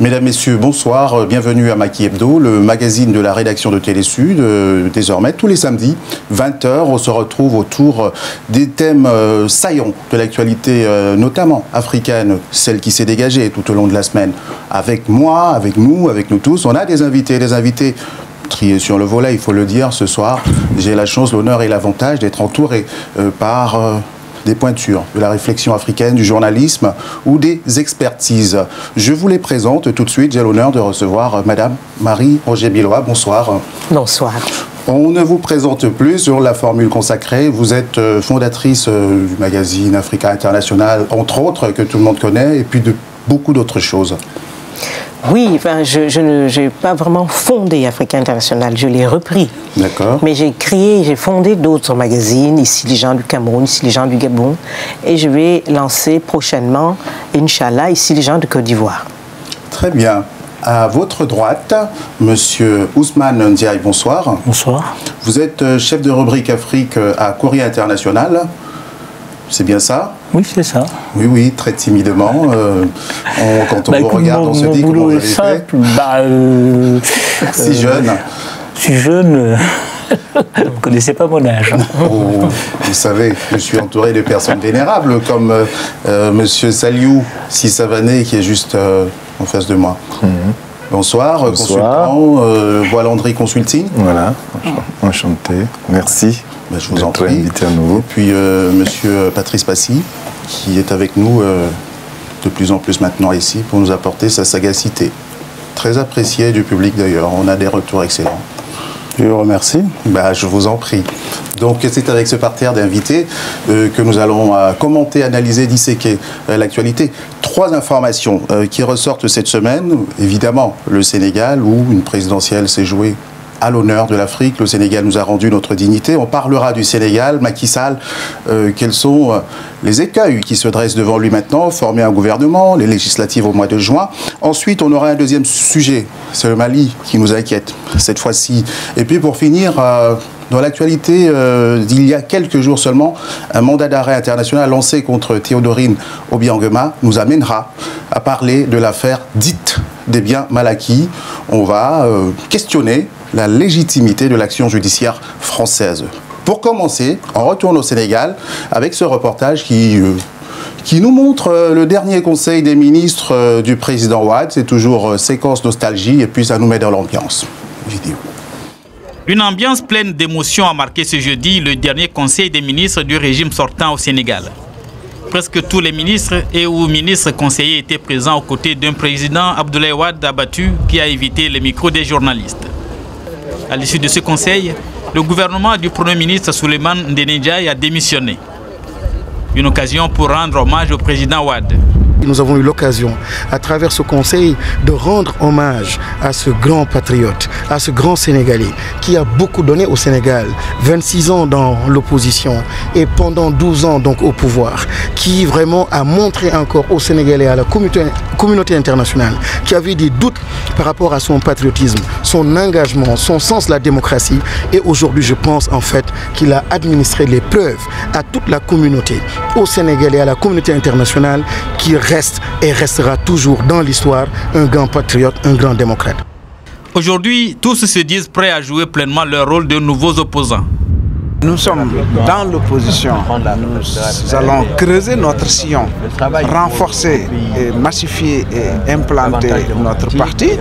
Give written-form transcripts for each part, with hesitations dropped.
Mesdames, Messieurs, bonsoir. Bienvenue à Maki Hebdo, le magazine de la rédaction de Télésud. Désormais, tous les samedis, 20h, on se retrouve autour des thèmes saillants de l'actualité, notamment africaine, celle qui s'est dégagée tout au long de la semaine. Avec moi, avec nous tous, on a des invités triés sur le volet, il faut le dire, ce soir. J'ai la chance, l'honneur et l'avantage d'être entouré par des pointures de la réflexion africaine, du journalisme ou des expertises. Je vous les présente tout de suite. J'ai l'honneur de recevoir Madame Marie-Roger Billois. Bonsoir. Bonsoir. On ne vous présente plus sur la formule consacrée. Vous êtes fondatrice du magazine Africa International, entre autres, que tout le monde connaît, et puis de beaucoup d'autres choses. Oui, enfin, je n'ai pas vraiment fondé Africa International, je l'ai repris. D'accord. Mais j'ai fondé d'autres magazines, ici les gens du Cameroun, ici les gens du Gabon, et je vais lancer prochainement, Inch'Allah, ici les gens de Côte d'Ivoire. Très bien. À votre droite, Monsieur Ousmane Ndiaye, bonsoir. Bonsoir. Vous êtes chef de rubrique Afrique à Courrier International. C'est bien ça? Oui, c'est ça. Oui, oui, très timidement. Quand on vous regarde, on se dit comment vous avez fait. Si jeune. Je suis jeune. Vous ne connaissez pas mon âge. Oh, vous savez, je suis entouré de personnes vénérables comme Monsieur Saliou Sissavané qui est juste en face de moi. Bonsoir, consultant, Bois-Landry Consulting. Voilà, enchanté. Merci. Ben, je vous en prie. Invité à nouveau. Et puis Monsieur Patrice Passy, qui est avec nous de plus en plus maintenant ici pour nous apporter sa sagacité. Très appréciée du public d'ailleurs. On a des retours excellents. Je vous remercie. Ben, je vous en prie. Donc c'est avec ce parterre d'invités que nous allons commenter, analyser, disséquer l'actualité. 3 informations qui ressortent cette semaine. Évidemment, le Sénégal, où une présidentielle s'est jouée à l'honneur de l'Afrique. Le Sénégal nous a rendu notre dignité. On parlera du Sénégal, Macky Sall. Quels sont les écueils qui se dressent devant lui maintenant? Former un gouvernement, les législatives au mois de juin. Ensuite, on aura un deuxième sujet. C'est le Mali qui nous inquiète cette fois-ci. Et puis pour finir, dans l'actualité d'il y a quelques jours seulement, un mandat d'arrêt international lancé contre Théodorine Obiangema nous amènera à parler de l'affaire dite des biens mal acquis. On va questionner la légitimité de l'action judiciaire française. Pour commencer, on retourne au Sénégal avec ce reportage qui nous montre le dernier conseil des ministres du président Wade. C'est toujours séquence nostalgie et puis ça nous met dans l'ambiance. Vidéo. Une ambiance pleine d'émotions a marqué ce jeudi le dernier conseil des ministres du régime sortant au Sénégal. Presque tous les ministres et ou ministres conseillers étaient présents aux côtés d'un président, Abdoulaye Wade, abattu, qui a évité les micros des journalistes. À l'issue de ce conseil, le gouvernement du Premier ministre Souleymane Ndéné Ndiaye a démissionné. Une occasion pour rendre hommage au président Wade. Nous avons eu l'occasion, à travers ce conseil, de rendre hommage à ce grand patriote, à ce grand Sénégalais, qui a beaucoup donné au Sénégal, 26 ans dans l'opposition et pendant 12 ans donc au pouvoir, qui vraiment a montré encore aux Sénégalais, à la communauté internationale, qui avait des doutes par rapport à son patriotisme, son engagement, son sens de la démocratie. Et aujourd'hui, je pense en fait qu'il a administré les preuves à toute la communauté, aux Sénégalais, à la communauté internationale, qui reste et restera toujours dans l'histoire un grand patriote, un grand démocrate. Aujourd'hui, tous se disent prêts à jouer pleinement leur rôle de nouveaux opposants. Nous sommes dans l'opposition. Nous allons creuser notre sillon, renforcer, et massifier et implanter notre parti.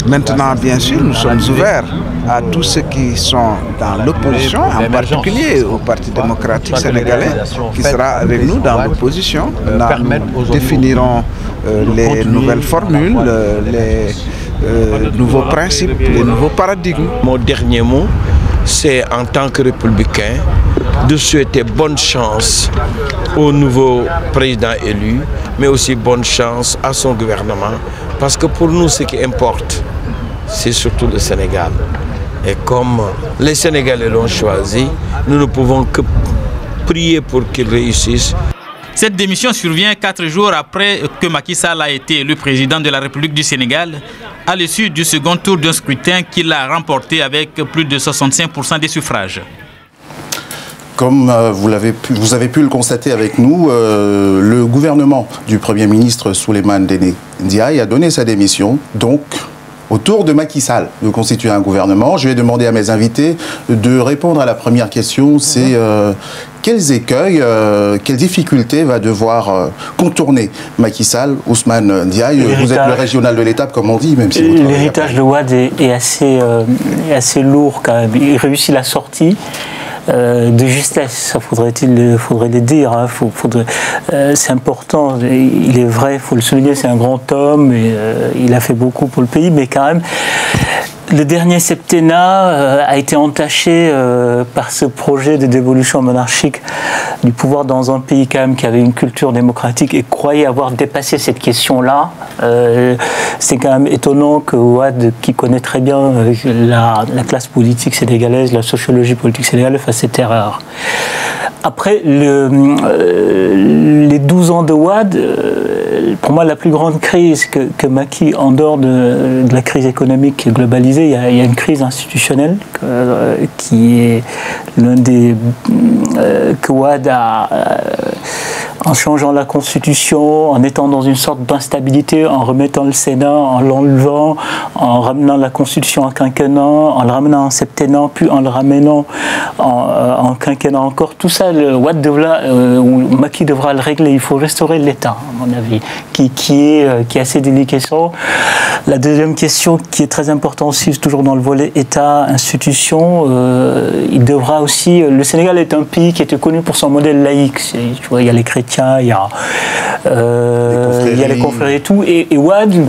Maintenant, bien sûr, nous sommes ouverts à tous ceux qui sont dans l'opposition, en particulier au Parti démocratique sénégalais, qui sera avec nous dans l'opposition. Nous définirons les nouvelles formules, les nouveaux principes, les nouveaux paradigmes. Mon dernier mot, c'est en tant que républicain de souhaiter bonne chance au nouveau président élu, mais aussi bonne chance à son gouvernement, parce que pour nous, ce qui importe, c'est surtout le Sénégal. Et comme les Sénégalais l'ont choisi, nous ne pouvons que prier pour qu'ils réussissent. Cette démission survient 4 jours après que Macky Sall a été élu président de la République du Sénégal, à l'issue du second tour d'un scrutin qu'il a remporté avec plus de 65% des suffrages. Comme vous avez pu le constater avec nous, le gouvernement du Premier ministre Souleymane Ndéné Ndiaye a donné sa démission. Donc, au tour de Macky Sall de constituer un gouvernement, je vais demander à mes invités de répondre à la première question. C'est quels écueils, quelles difficultés va devoir contourner Macky Sall, Ousmane Ndiaye. Vous êtes le régional de l'étape, comme on dit, même si l'héritage de Wade est assez lourd quand même. Il réussit la sortie. De justesse, ça faudrait le dire. Hein, c'est important, il est vrai, il faut le souligner, c'est un grand homme, et, il a fait beaucoup pour le pays, mais quand même, le dernier septennat a été entaché par ce projet de dévolution monarchique du pouvoir dans un pays quand même qui avait une culture démocratique et croyait avoir dépassé cette question-là. C'est quand même étonnant que Wade, qui connaît très bien la classe politique sénégalaise, la sociologie politique sénégalaise, fasse cette erreur. Après, les 12 ans de Wade, pour moi, la plus grande crise que Macky, en dehors de la crise économique globalisée, il y a une crise institutionnelle qui est l'un des... que Wade a... en changeant la Constitution, en étant dans une sorte d'instabilité, en remettant le Sénat, en l'enlevant, en ramenant la Constitution en quinquennat, en le ramenant en septennat, puis en le ramenant en quinquennat encore. Tout ça, Macky devra le régler. Il faut restaurer l'État, à mon avis, qui est assez délicat. La deuxième question, qui est très importante aussi, toujours dans le volet État, institution, il devra aussi... Le Sénégal est un pays qui était connu pour son modèle laïque. Tu vois, il y a les chrétiens, il y a les confréries et tout. Et Wade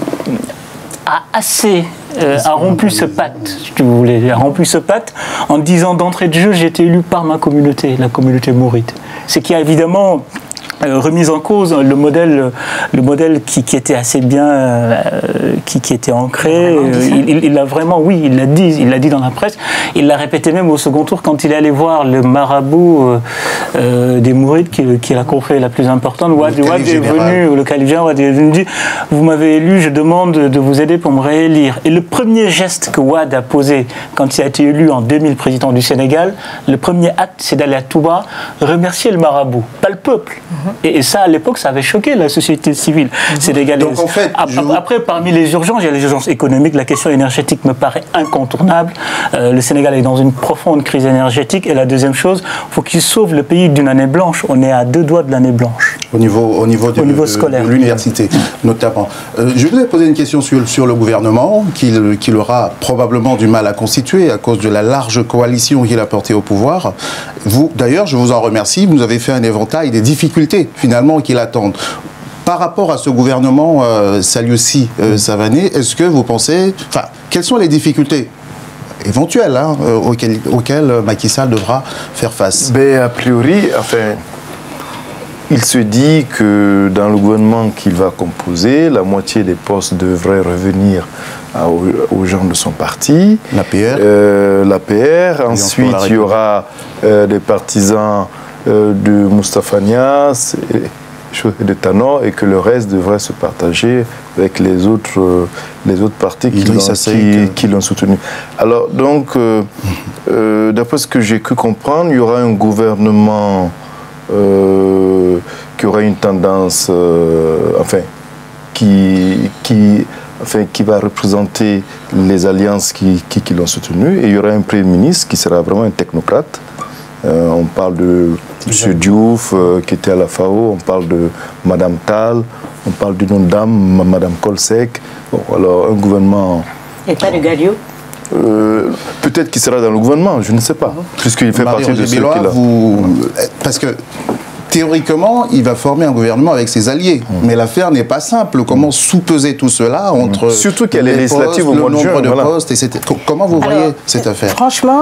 a rompu ce pacte, si tu voulais, a rompu ce pacte en disant d'entrée de jeu, j'ai été élu par ma communauté, la communauté mouride. Ce qui a évidemment remise en cause le modèle qui était assez bien, qui était ancré. Il l'a vraiment, oui, il l'a dit dans la presse. Il l'a répété même au second tour quand il est allé voir le marabout des Mourides, qui est la confrérie la plus importante. Wade est venu, le calife général, Wade est venu dire, vous m'avez élu, je demande de vous aider pour me réélire. Et le premier geste que Wade a posé quand il a été élu en 2000 président du Sénégal, le premier acte, c'est d'aller à Touba remercier le marabout, pas le peuple. Et ça, à l'époque, ça avait choqué la société civile sénégalaise. Donc, en fait, après, parmi les urgences, il y a les urgences économiques. La question énergétique me paraît incontournable. Le Sénégal est dans une profonde crise énergétique. Et la deuxième chose, il faut qu'il sauve le pays d'une année blanche. On est à 2 doigts de l'année blanche. Au niveau scolaire. De l'université, notamment. Je voulais poser une question sur le gouvernement, qu'il aura probablement du mal à constituer à cause de la large coalition qu'il a portée au pouvoir. Vous, d'ailleurs, je vous en remercie. Vous nous avez fait un éventail des difficultés finalement qu'ils attendent. Par rapport à ce gouvernement Saliussi Savané, est-ce que vous pensez, quelles sont les difficultés éventuelles auxquelles Macky Sall devra faire face? A priori, il se dit que dans le gouvernement qu'il va composer, la moitié des postes devraient revenir aux gens de son parti. L'APR. Ensuite, il y aura des partisans de Moustapha Niasse et de Tanor, et que le reste devrait se partager avec les autres partis qui l'ont soutenu. Alors, donc, d'après ce que j'ai cru comprendre, il y aura un gouvernement qui aura une tendance, qui va représenter les alliances qui l'ont soutenu, et il y aura un Premier ministre qui sera vraiment un technocrate. On parle de M. Diouf qui était à la FAO, on parle de Mme Tal, on parle d'une autre dame, Mme Kolsek. Bon, alors un gouvernement... Et pas de Gadio? Peut-être qu'il sera dans le gouvernement, je ne sais pas, puisqu'il fait partie de ceux qui là. Parce que théoriquement, il va former un gouvernement avec ses alliés. Mais l'affaire n'est pas simple. Comment sous-peser tout cela entre surtout qu'il y a les législatives au mois de juin, nombre de postes, etc. Comment vous voyez cette affaire? Franchement,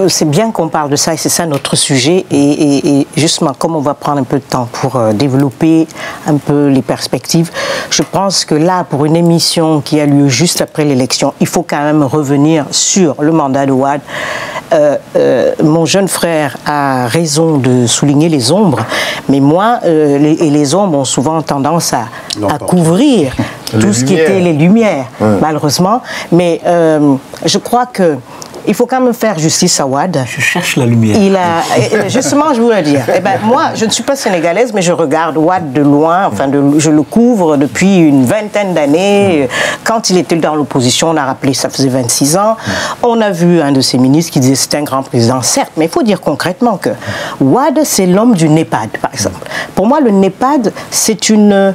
c'est bien qu'on parle de ça, et c'est ça notre sujet. Et justement, comme on va prendre un peu de temps pour développer un peu les perspectives, je pense que là, pour une émission qui a lieu juste après l'élection, il faut quand même revenir sur le mandat de Wade. Mon jeune frère a raison de souligner les ombres, mais moi, les ombres ont souvent tendance à couvrir tout ce qui était les lumières, malheureusement. Mais je crois que il faut quand même faire justice à Wade. Je cherche la lumière. Justement, je voulais dire, moi, je ne suis pas sénégalaise, mais je regarde Wade de loin, enfin, je le couvre depuis une vingtaine d'années. Quand il était dans l'opposition, on a rappelé, ça faisait 26 ans. On a vu un de ses ministres qui disait c'est un grand président, certes, mais il faut dire concrètement que Wade, c'est l'homme du NEPAD, par exemple. Pour moi, le NEPAD, c'est une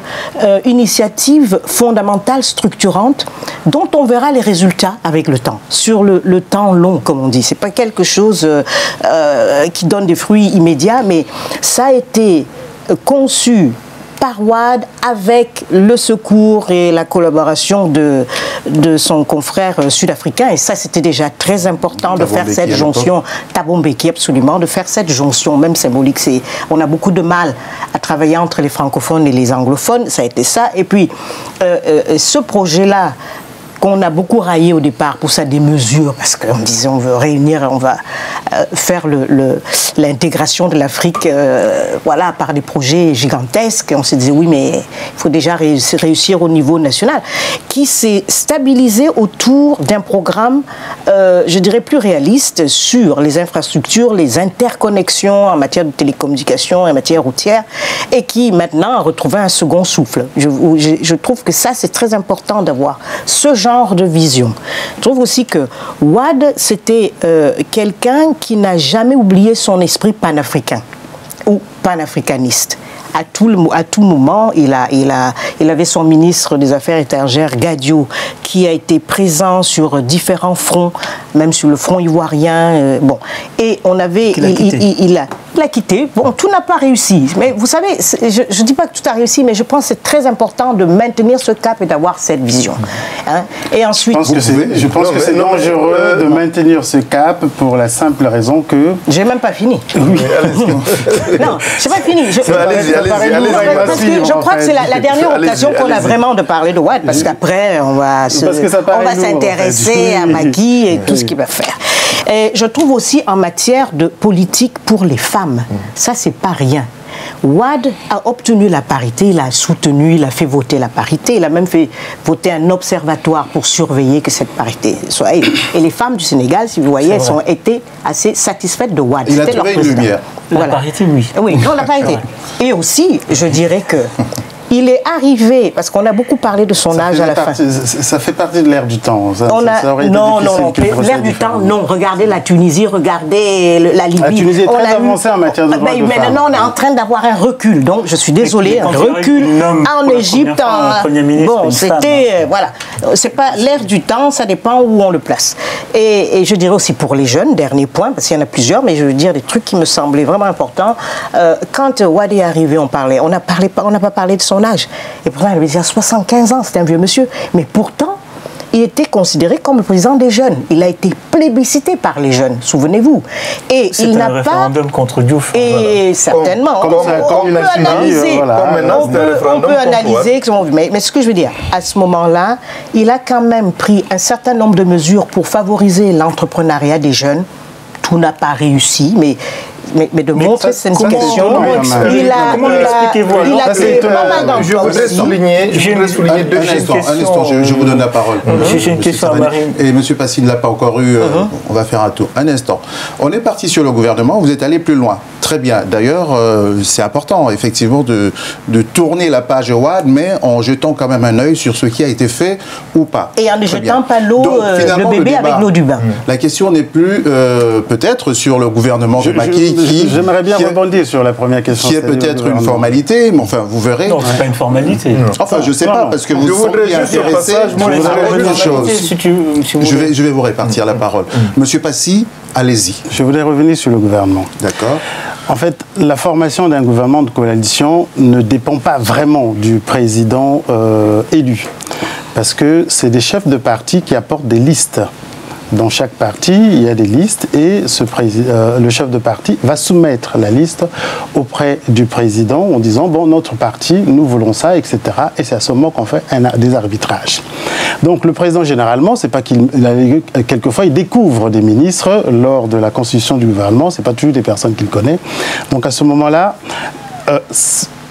initiative fondamentale, structurante, dont on verra les résultats avec le temps, sur le temps long, comme on dit. C'est pas quelque chose qui donne des fruits immédiats, mais ça a été conçu par Wade avec le secours et la collaboration de son confrère sud-africain. Et ça, c'était déjà très important de faire cette jonction. Thabo Mbeki, absolument, de faire cette jonction, même symbolique. On a beaucoup de mal à travailler entre les francophones et les anglophones. Ça a été ça. Et puis, ce projet-là, qu'on a beaucoup raillé au départ pour sa démesure, parce qu'on disait on veut réunir, on va faire l'intégration de l'Afrique voilà, par des projets gigantesques. On se disait oui, mais il faut déjà réussir au niveau national, qui s'est stabilisé autour d'un programme, je dirais, plus réaliste sur les infrastructures, les interconnexions en matière de télécommunications, en matière routière, et qui maintenant a retrouvé un second souffle. Je trouve que ça, c'est très important d'avoir ce genre de vision. Je trouve aussi que Wade, c'était quelqu'un qui n'a jamais oublié son esprit panafricain ou panafricaniste. À tout moment, il avait son ministre des Affaires étrangères, Gadio, qui a été présent sur différents fronts, même sur le front ivoirien. Bon, et on avait, il a quitté. Bon, tout n'a pas réussi. Mais vous savez, je ne dis pas que tout a réussi, mais je pense que c'est très important de maintenir ce cap et d'avoir cette vision. Hein? Et ensuite, je pense que c'est dangereux de maintenir ce cap pour la simple raison que. J'ai même pas fini. Oui. Non, j'ai pas fini. Je crois que c'est la dernière occasion qu'on a vraiment de parler de Wade, parce qu'après, on va s'intéresser à Magui et tout ce qu'il va faire. Et je trouve aussi en matière de politique pour les femmes, ça c'est pas rien. Wade a obtenu la parité, il a soutenu, il a fait voter la parité, il a même fait voter un observatoire pour surveiller que cette parité soit. Et les femmes du Sénégal, si vous voyez, elles ont été assez satisfaites de Wade. Il a trouvé une lumière. Voilà. La parité, oui. Oui, non, la parité. Et aussi, je dirais que il est arrivé, parce qu'on a beaucoup parlé de son âge à la fin. Ça fait partie de l'ère du temps. Non, l'ère du temps, non. Regardez la Tunisie, regardez la Libye. La Tunisie est très avancée en matière de droits de femmes. Mais maintenant, on est en train d'avoir un recul. Donc, je suis désolée, un recul en Égypte. Bon, c'était, voilà. C'est pas l'ère du temps, ça dépend où on le place. Et je dirais aussi pour les jeunes, dernier point, parce qu'il y en a plusieurs, mais je veux dire des trucs qui me semblaient vraiment importants. Quand Wade est arrivé, on n'a pas parlé de son âge. Et pourtant, il avait déjà 75 ans, c'était un vieux monsieur. Mais pourtant, il était considéré comme le président des jeunes. Il a été plébiscité par les jeunes, souvenez-vous. Et il n'a pas... référendum contre Diouf. Et voilà. Certainement. On peut analyser. Mais ce que je veux dire, à ce moment-là, il a quand même pris un certain nombre de mesures pour favoriser l'entrepreneuriat des jeunes. Tout n'a pas réussi, mais de montrer cette indication, il a créé pas mal d'emplois. Je voudrais souligner deux choses. Un instant, je vous donne la parole. J'ai une question à Marine. Et M. Passy ne l'a pas encore eu, on va faire un tour. Un instant. On est parti sur le gouvernement, vous êtes allé plus loin. Très bien. D'ailleurs, c'est important, effectivement, de tourner la page Wade, mais en jetant quand même un œil sur ce qui a été fait ou pas. Et en ne jetant pas l'eau, le bébé avec l'eau du bain. La question n'est plus peut-être sur le gouvernement de Macky. J'aimerais bien rebondir sur la première question. Qui est peut-être une formalité, mais enfin, vous verrez. Non, c'est pas une formalité. Enfin, je ne sais pas, parce que vous semblez intéressé. Je vais vous répartir la parole. Monsieur Passy, allez-y. Je voudrais revenir sur le gouvernement. D'accord. En fait, la formation d'un gouvernement de coalition ne dépend pas vraiment du président élu. Parce que c'est des chefs de parti qui apportent des listes. Dans chaque parti, il y a des listes et le chef de parti va soumettre la liste auprès du président en disant « bon, notre parti, nous voulons ça, etc. » Et c'est à ce moment qu'on fait des arbitrages. Donc le président, généralement, c'est pas quelquefois, il découvre des ministres lors de la constitution du gouvernement, c'est pas toujours des personnes qu'il connaît. Donc à ce moment-là,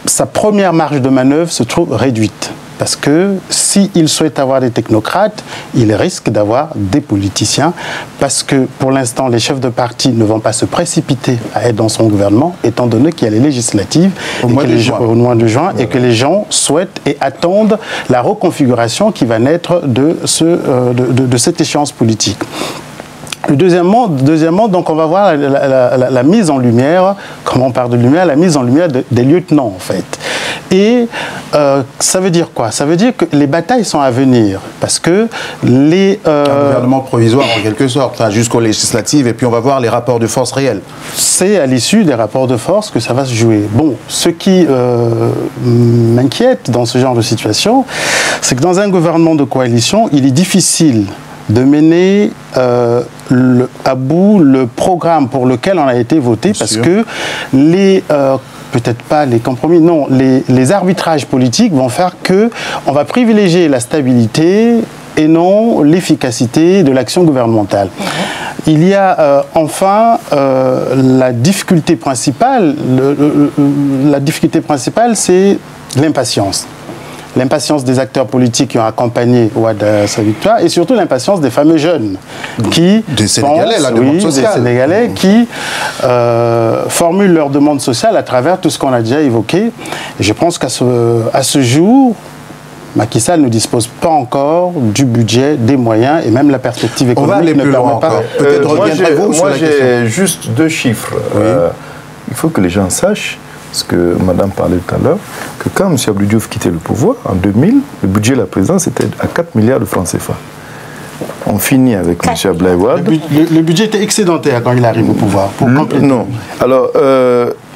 sa première marge de manœuvre se trouve réduite. Parce que s'il souhaite avoir des technocrates, il risque d'avoir des politiciens. Parce que pour l'instant, les chefs de parti ne vont pas se précipiter à être dans son gouvernement, étant donné qu'il y a les législatives au mois de juin et que les gens souhaitent et attendent la reconfiguration qui va naître de cette échéance politique. Deuxièmement, donc on va voir la mise en lumière, comment on parle de lumière, la mise en lumière des lieutenants en fait. Et ça veut dire quoi? Ça veut dire que les batailles sont à venir, parce que les... Un gouvernement provisoire en quelque sorte, jusqu'aux législatives, et puis on va voir les rapports de force réels. C'est à l'issue des rapports de force que ça va se jouer. Bon, ce qui m'inquiète dans ce genre de situation, c'est que dans un gouvernement de coalition, il est difficile de mener à bout le programme pour lequel on a été voté, parce que les... peut-être pas les compromis, non, les arbitrages politiques vont faire qu'on va privilégier la stabilité et non l'efficacité de l'action gouvernementale. Il y a enfin la difficulté principale, c'est l'impatience. L'impatience des acteurs politiques qui ont accompagné Wade à sa victoire, et surtout l'impatience des fameux jeunes qui des Sénégalais, la demande sociale. Des Sénégalais qui formulent leur demande sociale à travers tout ce qu'on a déjà évoqué. Et je pense qu'à ce jour, Macky Sall ne dispose pas encore du budget, des moyens et même la perspective économique. On va aller plus loin encore. Peut-être reviendrez-vous sur la question. Moi, j'ai juste 2 chiffres. Oui. Il faut que les gens sachent, ce que Madame parlait tout à l'heure, que quand M. Abdou Diouf quittait le pouvoir, en 2000, le budget de la présidence était à 4 milliards de francs CFA. On finit avec M. Abdoulaye Wade. Le budget était excédentaire quand il arrive au pouvoir. Non. Alors,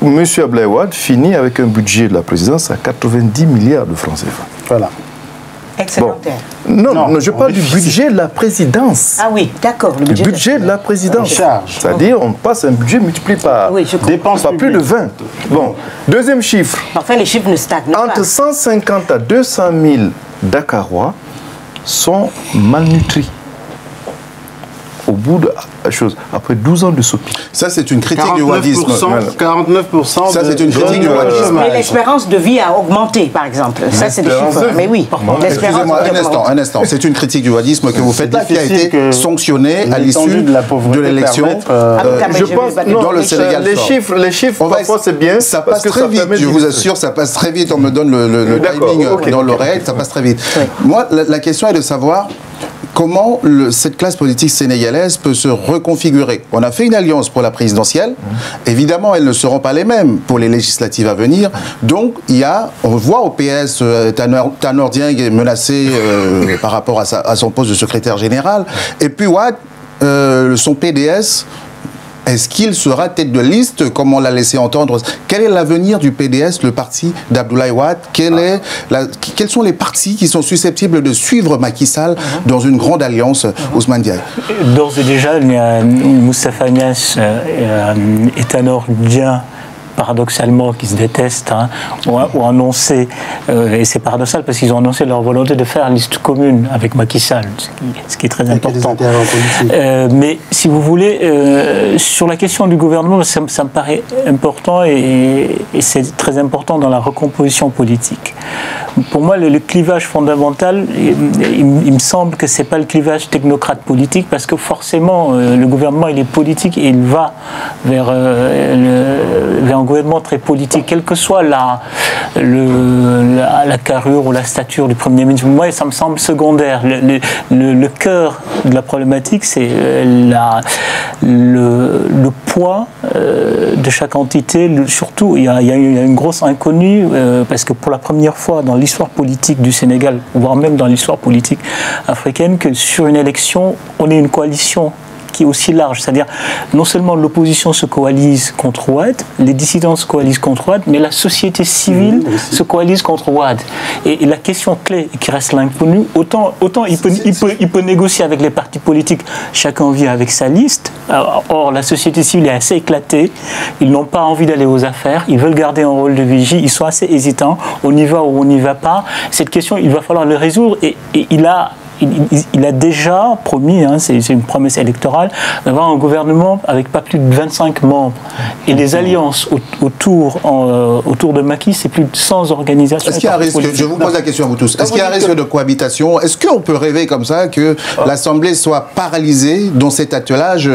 M. Abdoulaye Wade finit avec un budget de la présidence à 90 milliards de francs CFA. Voilà. Excédentaire. Bon. Non, je parle du budget de la présidence. Ah oui, d'accord. Le budget de la présidence. C'est-à-dire, on passe un budget multiplié par dépenses par plus de 20. Bon, deuxième chiffre. Enfin, les chiffres ne stagnent pas. Entre 150 à 200 000 Dakarois sont malnutris. Au bout de la chose, après 12 ans de sopi. Ça, c'est une critique du wadisme. 49%. Ça, c'est une critique du wadisme. Mais l'espérance de vie a augmenté, par exemple. Ça, c'est des chiffres. Mais oui, excusez-moi, un instant. C'est une critique du wadisme que vous faites là, qui a été sanctionnée à l'issue de l'élection. Je pense, dans le Sénégal. Les chiffres, parfois, c'est bien. Ça passe très vite, je vous assure, ça passe très vite. On me donne le timing dans l'oreille, ça passe très vite. Moi, la question est de savoir comment cette classe politique sénégalaise peut se reconfigurer. On a fait une alliance pour la présidentielle. Évidemment, elles ne seront pas les mêmes pour les législatives à venir. Donc, on voit au PS, Tanor Dieng est menacé par rapport à son poste de secrétaire général. Et puis, Wade, son PDS... Est-ce qu'il sera tête de liste, comme on l'a laissé entendre? Quel est l'avenir du PDS, le parti d'Abdoulaye Wade? Quels sont les partis qui sont susceptibles de suivre Macky Sall dans une grande alliance, Ousmane Diaye? D'ores et déjà, il y a Moustapha Niasse et Tanor Dieng, paradoxalement, qui se détestent, ont annoncé, et c'est paradoxal parce qu'ils ont annoncé leur volonté de faire liste commune avec Macky Sall, ce qui est très important. Mais si vous voulez, sur la question du gouvernement, ça me paraît important et c'est très important dans la recomposition politique. Pour moi, le clivage fondamental, il me semble que ce n'est pas le clivage technocrate politique, parce que forcément, le gouvernement, il est politique et il va vers un gouvernement très politique, quelle que soit la carrure ou la stature du Premier ministre. Moi, ça me semble secondaire. Le cœur de la problématique, c'est le poids de chaque entité. Surtout, il y a une grosse inconnue, parce que pour la première fois dans l'histoire politique du Sénégal, voire même dans l'histoire politique africaine, que sur une élection, on ait une coalition qui est aussi large, c'est-à-dire non seulement l'opposition se coalise contre Wade, les dissidents se coalisent contre Wade, mais la société civile se coalise contre Wade. Et la question clé qui reste l'inconnue, autant il peut négocier avec les partis politiques, chacun vit avec sa liste. Or la société civile est assez éclatée, ils n'ont pas envie d'aller aux affaires, ils veulent garder un rôle de vigie, ils sont assez hésitants, on y va ou on n'y va pas. Cette question, il va falloir le résoudre et il a il a déjà promis, hein, c'est une promesse électorale, d'avoir un gouvernement avec pas plus de 25 membres. Et les alliances autour de Macky, c'est plus de 100 organisations. Est-ce qu'il y a un risque, je vous pose la question à vous tous, est-ce qu'il y a un risque de cohabitation? Est-ce qu'on peut rêver comme ça que l'Assemblée soit paralysée dans cet attelage,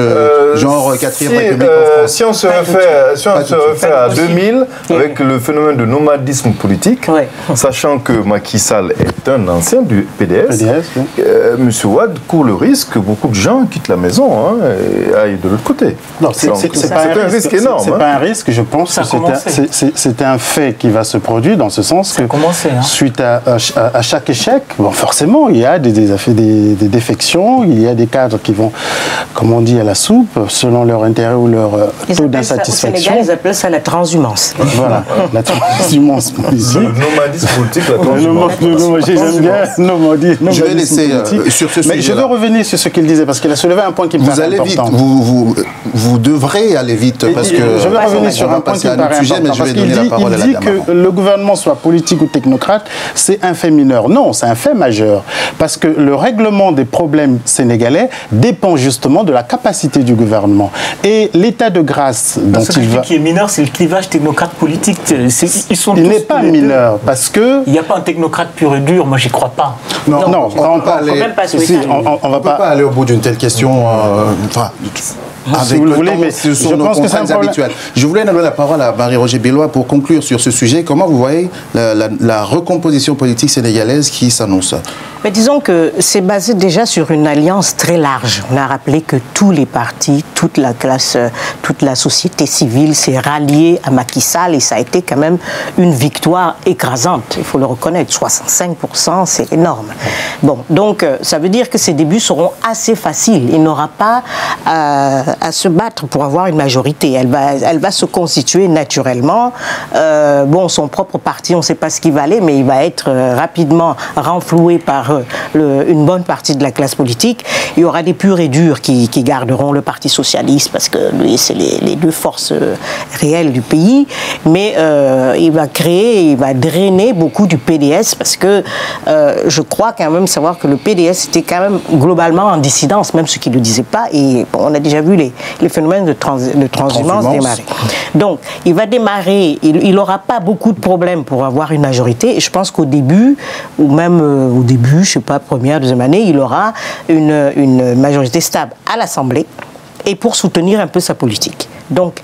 genre 4e République en France? Si on se réfère à 2000, avec le phénomène de nomadisme politique, sachant que Macky Sall est un ancien du PDS, M. Wade court le risque que beaucoup de gens quittent la maison et aillent de l'autre côté. Non, c'est pas un risque énorme. C'est pas un risque, je pense que c'est un fait qui va se produire dans ce sens que suite à chaque échec, bon, forcément, il y a des défections, il y a des cadres qui vont, comme on dit, à la soupe, selon leur intérêt ou leur taux d'insatisfaction. Au Sénégal, ils appellent ça la transhumance. Voilà, la transhumance politique. Le nomadisme politique, la transhumance. J'aime bien nomadisme. Je vais laisser sur ce sujet. Mais je veux revenir sur ce qu'il disait, parce qu'il a soulevé un point qui me paraît important. Vous devrez aller vite, parce que je vais revenir sur un point qui me paraît important, parce qu'il dit que le gouvernement soit politique ou technocrate, c'est un fait mineur. Non, c'est un fait majeur, parce que le règlement des problèmes sénégalais dépend justement de la capacité du gouvernement. Et l'état de grâce dont il va... Ce qui est mineur, c'est le clivage technocrate-politique. Il n'est pas mineur, parce que... Il n'y a pas un technocrate pur et dur, moi j'y crois pas. Non, on ne va pas aller au bout d'une telle question. Si vous le voulez, mais ce sont je nos pense que c'est contraintes habituelles. Je voulais donner la parole à Marie-Roger Bellois pour conclure sur ce sujet. Comment vous voyez la recomposition politique sénégalaise qui s'annonce? Mais disons que c'est basé déjà sur une alliance très large. On a rappelé que tous les partis, toute la classe, toute la société civile s'est ralliée à Macky Sall et ça a été quand même une victoire écrasante. Il faut le reconnaître, 65%, c'est énorme. Bon, donc ça veut dire que ses débuts seront assez faciles. Il n'aura pas à se battre pour avoir une majorité. Elle va se constituer naturellement. Bon, son propre parti, on ne sait pas ce qu'il va aller, mais il va être rapidement renfloué par une bonne partie de la classe politique. Il y aura des purs et durs qui garderont le Parti socialiste, parce que lui, c'est les deux forces réelles du pays. Mais il va drainer beaucoup du PDS, parce que je crois quand même savoir que le PDS était quand même globalement en dissidence, même ceux qui ne le disaient pas. Et bon, on a déjà vu les phénomènes de transhumance démarrer. Donc, il va démarrer, il n'aura pas beaucoup de problèmes pour avoir une majorité. Et je pense qu'au début, ou même au début, je ne sais pas, première, deuxième année, il aura une majorité stable à l'Assemblée et pour soutenir un peu sa politique. Donc,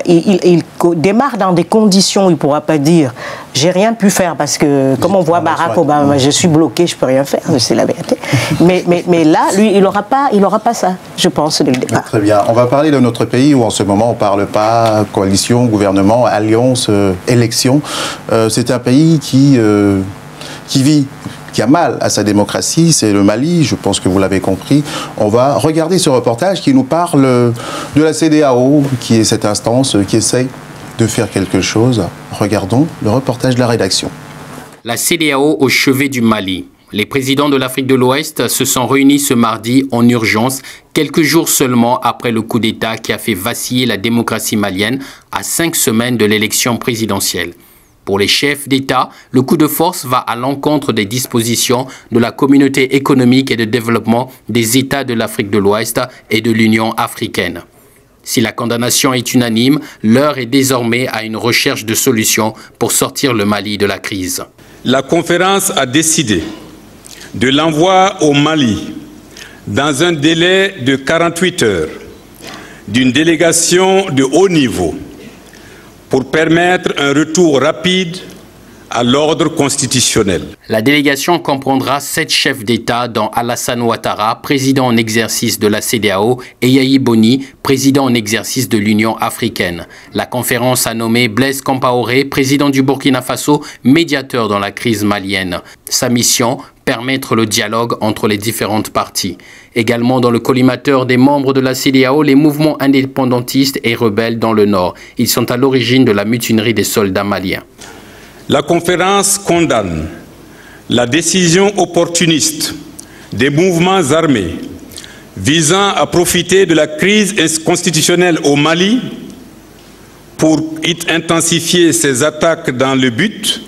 il démarre dans des conditions où il ne pourra pas dire « j'ai rien pu faire » parce que, comme on voit Barack Obama, je suis bloqué, je ne peux rien faire, c'est la vérité. Mais là, lui, il n'aura pas ça, je pense, dès le départ. Très bien. On va parler de notre pays où, en ce moment, on ne parle pas coalition, gouvernement, alliance, élection. C'est un pays qui a mal à sa démocratie, c'est le Mali, je pense que vous l'avez compris. On va regarder ce reportage qui nous parle de la CEDEAO, qui est cette instance qui essaye de faire quelque chose. Regardons le reportage de la rédaction. La CEDEAO au chevet du Mali. Les présidents de l'Afrique de l'Ouest se sont réunis ce mardi en urgence, quelques jours seulement après le coup d'État qui a fait vaciller la démocratie malienne à 5 semaines de l'élection présidentielle. Pour les chefs d'État, le coup de force va à l'encontre des dispositions de la communauté économique et de développement des États de l'Afrique de l'Ouest et de l'Union africaine. Si la condamnation est unanime, l'heure est désormais à une recherche de solutions pour sortir le Mali de la crise. La conférence a décidé de l'envoi au Mali, dans un délai de 48 heures, d'une délégation de haut niveau, pour permettre un retour rapide à l'ordre constitutionnel. La délégation comprendra 7 chefs d'État, dont Alassane Ouattara, président en exercice de la CEDEAO, et Yahi Boni, président en exercice de l'Union africaine. La conférence a nommé Blaise Compaoré, président du Burkina Faso, médiateur dans la crise malienne. Sa mission, permettre le dialogue entre les différentes parties. Également dans le collimateur des membres de la CEDEAO, les mouvements indépendantistes et rebelles dans le Nord. Ils sont à l'origine de la mutinerie des soldats maliens. La conférence condamne la décision opportuniste des mouvements armés visant à profiter de la crise constitutionnelle au Mali pour intensifier ses attaques dans le but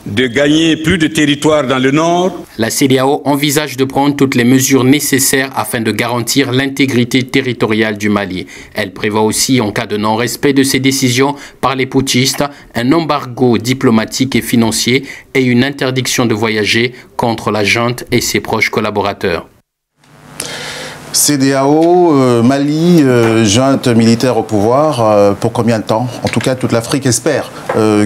de gagner plus de territoire dans le nord. La CEDEAO envisage de prendre toutes les mesures nécessaires afin de garantir l'intégrité territoriale du Mali. Elle prévoit aussi, en cas de non-respect de ces décisions par les putschistes, un embargo diplomatique et financier et une interdiction de voyager contre la junte et ses proches collaborateurs. CEDEAO, Mali, junte militaire au pouvoir, pour combien de temps? En tout cas, toute l'Afrique espère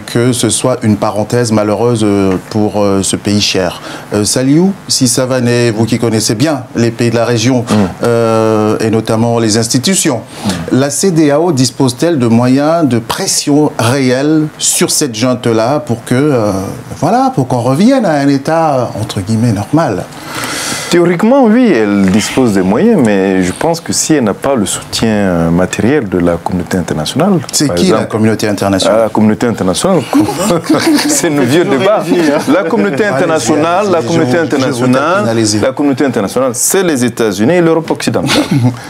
que ce soit une parenthèse malheureuse pour ce pays cher. Saliou Sissavané, vous qui connaissez bien les pays de la région et notamment les institutions, la CEDEAO dispose-t-elle de moyens de pression réels sur cette junte-là pour que, voilà, pour qu'on revienne à un état entre guillemets normal? Théoriquement, oui, elle dispose des moyens, mais je pense que si elle n'a pas le soutien matériel de la communauté internationale... C'est qui la communauté internationale? La communauté internationale, c'est un vieux débat. La communauté internationale, la communauté internationale, c'est les États-Unis et l'Europe occidentale.